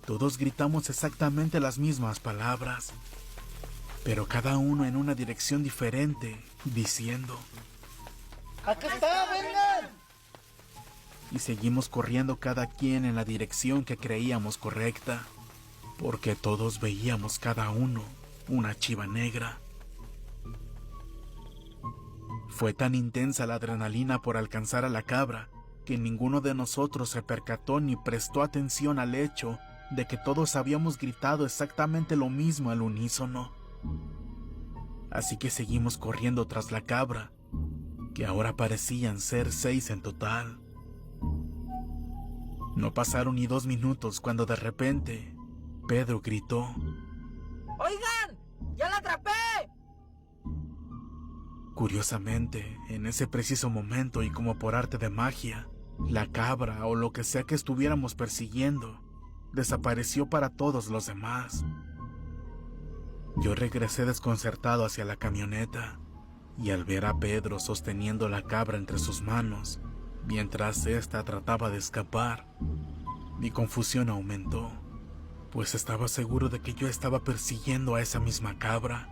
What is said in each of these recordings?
Todos gritamos exactamente las mismas palabras, pero cada uno en una dirección diferente, diciendo: ¡Aquí está, vengan! Y seguimos corriendo cada quien en la dirección que creíamos correcta, porque todos veíamos cada uno una chiva negra. Fue tan intensa la adrenalina por alcanzar a la cabra que ninguno de nosotros se percató ni prestó atención al hecho de que todos habíamos gritado exactamente lo mismo al unísono. Así que seguimos corriendo tras la cabra, que ahora parecían ser 6 en total. No pasaron ni 2 minutos cuando de repente Pedro gritó: ¡Oigan! ¡Ya la atrapé! Curiosamente, en ese preciso momento y como por arte de magia, la cabra o lo que sea que estuviéramos persiguiendo desapareció para todos los demás. Yo regresé desconcertado hacia la camioneta y al ver a Pedro sosteniendo la cabra entre sus manos mientras ésta trataba de escapar, mi confusión aumentó, pues estaba seguro de que yo estaba persiguiendo a esa misma cabra.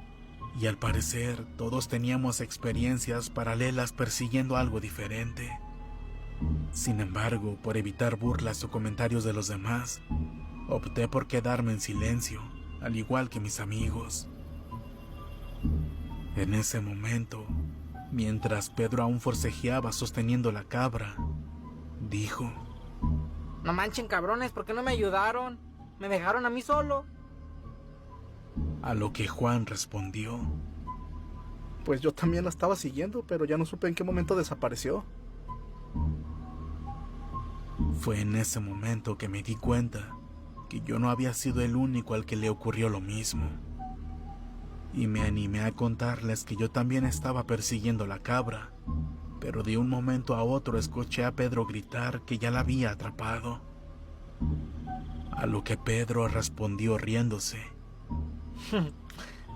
Y al parecer, todos teníamos experiencias paralelas persiguiendo algo diferente. Sin embargo, por evitar burlas o comentarios de los demás, opté por quedarme en silencio, al igual que mis amigos. En ese momento, mientras Pedro aún forcejeaba sosteniendo la cabra, dijo: No manchen, cabrones, ¿por qué no me ayudaron? Me dejaron a mí solo. A lo que Juan respondió: Pues yo también la estaba siguiendo, pero ya no supe en qué momento desapareció. Fue en ese momento que me di cuenta que yo no había sido el único al que le ocurrió lo mismo. Y me animé a contarles que yo también estaba persiguiendo la cabra, pero de un momento a otro escuché a Pedro gritar que ya la había atrapado. A lo que Pedro respondió riéndose: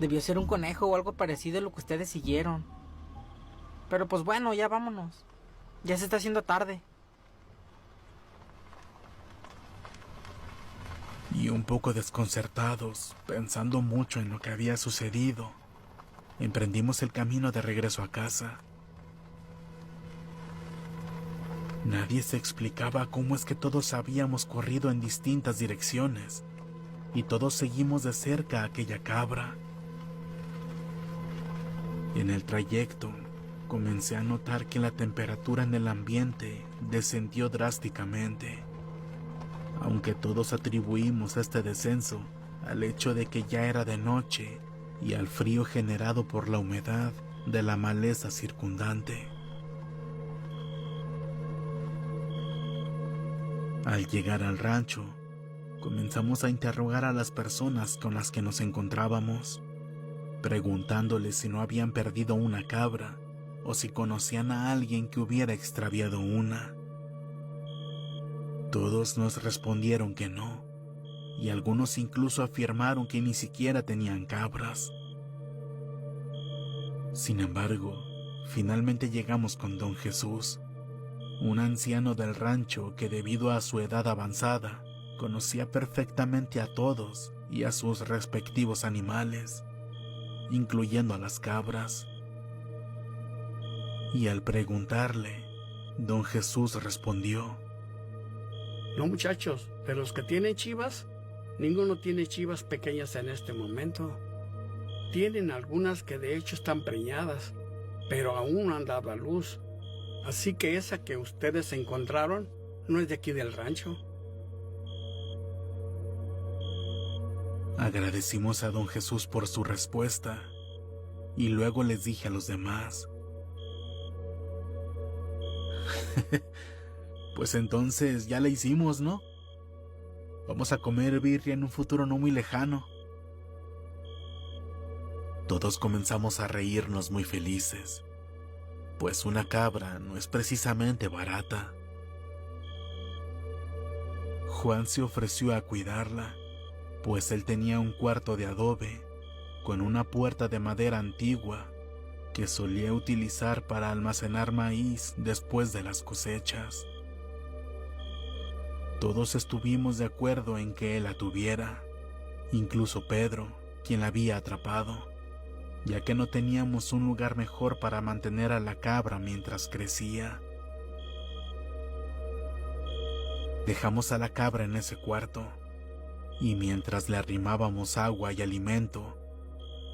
Debió ser un conejo o algo parecido a lo que ustedes siguieron. Pero pues bueno, ya vámonos. Ya se está haciendo tarde. Y un poco desconcertados, pensando mucho en lo que había sucedido, emprendimos el camino de regreso a casa. Nadie se explicaba cómo es que todos habíamos corrido en distintas direcciones y todos seguimos de cerca a aquella cabra. En el trayecto, comencé a notar que la temperatura en el ambiente descendió drásticamente, aunque todos atribuimos este descenso al hecho de que ya era de noche y al frío generado por la humedad de la maleza circundante. Al llegar al rancho, comenzamos a interrogar a las personas con las que nos encontrábamos, preguntándoles si no habían perdido una cabra o si conocían a alguien que hubiera extraviado una. Todos nos respondieron que no, y algunos incluso afirmaron que ni siquiera tenían cabras. Sin embargo, finalmente llegamos con Don Jesús, un anciano del rancho que debido a su edad avanzada, conocía perfectamente a todos y a sus respectivos animales, incluyendo a las cabras. Y al preguntarle, Don Jesús respondió: No, muchachos, de los que tienen chivas, ninguno tiene chivas pequeñas en este momento. Tienen algunas que de hecho están preñadas, pero aún no han dado a luz. Así que esa que ustedes encontraron no es de aquí del rancho. Agradecimos a Don Jesús por su respuesta, y luego les dije a los demás: Pues entonces ya la hicimos, ¿no? Vamos a comer birria en un futuro no muy lejano. Todos comenzamos a reírnos muy felices, pues una cabra no es precisamente barata. Juan se ofreció a cuidarla, pues él tenía un cuarto de adobe con una puerta de madera antigua que solía utilizar para almacenar maíz después de las cosechas. Todos estuvimos de acuerdo en que él la tuviera, incluso Pedro, quien la había atrapado, ya que no teníamos un lugar mejor para mantener a la cabra mientras crecía. Dejamos a la cabra en ese cuarto, y mientras le arrimábamos agua y alimento,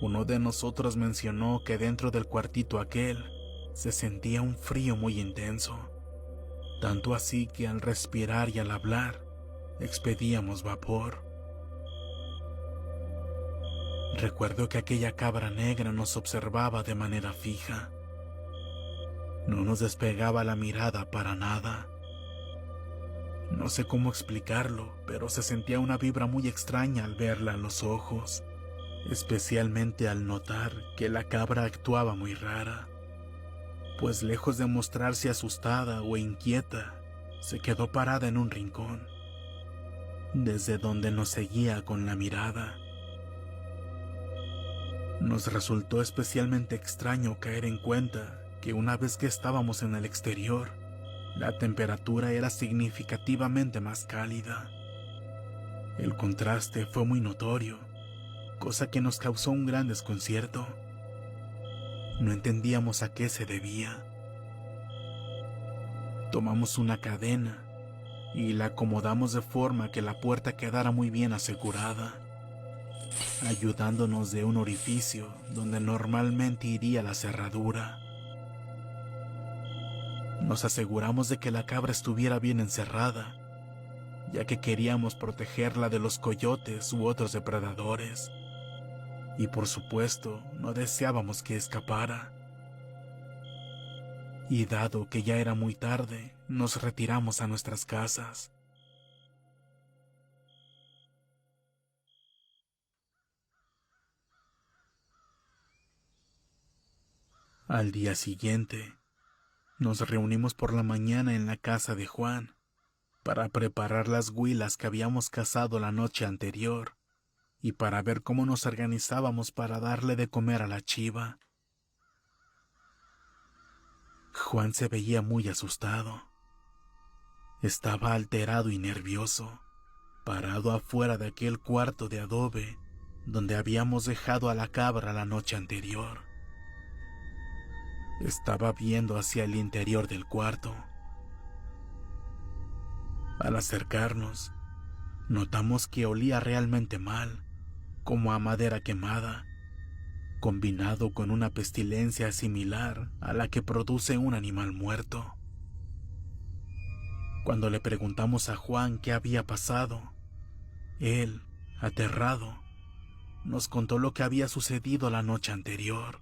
uno de nosotros mencionó que dentro del cuartito aquel se sentía un frío muy intenso, tanto así que al respirar y al hablar expedíamos vapor. Recuerdo que aquella cabra negra nos observaba de manera fija. No nos despegaba la mirada para nada. No sé cómo explicarlo, pero se sentía una vibra muy extraña al verla a los ojos, especialmente al notar que la cabra actuaba muy rara, pues lejos de mostrarse asustada o inquieta, se quedó parada en un rincón, desde donde nos seguía con la mirada. Nos resultó especialmente extraño caer en cuenta que una vez que estábamos en el exterior, la temperatura era significativamente más cálida. El contraste fue muy notorio, cosa que nos causó un gran desconcierto. No entendíamos a qué se debía. Tomamos una cadena y la acomodamos de forma que la puerta quedara muy bien asegurada, ayudándonos de un orificio donde normalmente iría la cerradura. Nos aseguramos de que la cabra estuviera bien encerrada, ya que queríamos protegerla de los coyotes u otros depredadores. Y por supuesto, no deseábamos que escapara. Y dado que ya era muy tarde, nos retiramos a nuestras casas. Al día siguiente, nos reunimos por la mañana en la casa de Juan para preparar las huilas que habíamos cazado la noche anterior y para ver cómo nos organizábamos para darle de comer a la chiva. Juan se veía muy asustado. Estaba alterado y nervioso, parado afuera de aquel cuarto de adobe donde habíamos dejado a la cabra la noche anterior. Estaba viendo hacia el interior del cuarto. Al acercarnos, notamos que olía realmente mal, como a madera quemada, combinado con una pestilencia similar a la que produce un animal muerto. Cuando le preguntamos a Juan qué había pasado, él, aterrado, nos contó lo que había sucedido la noche anterior.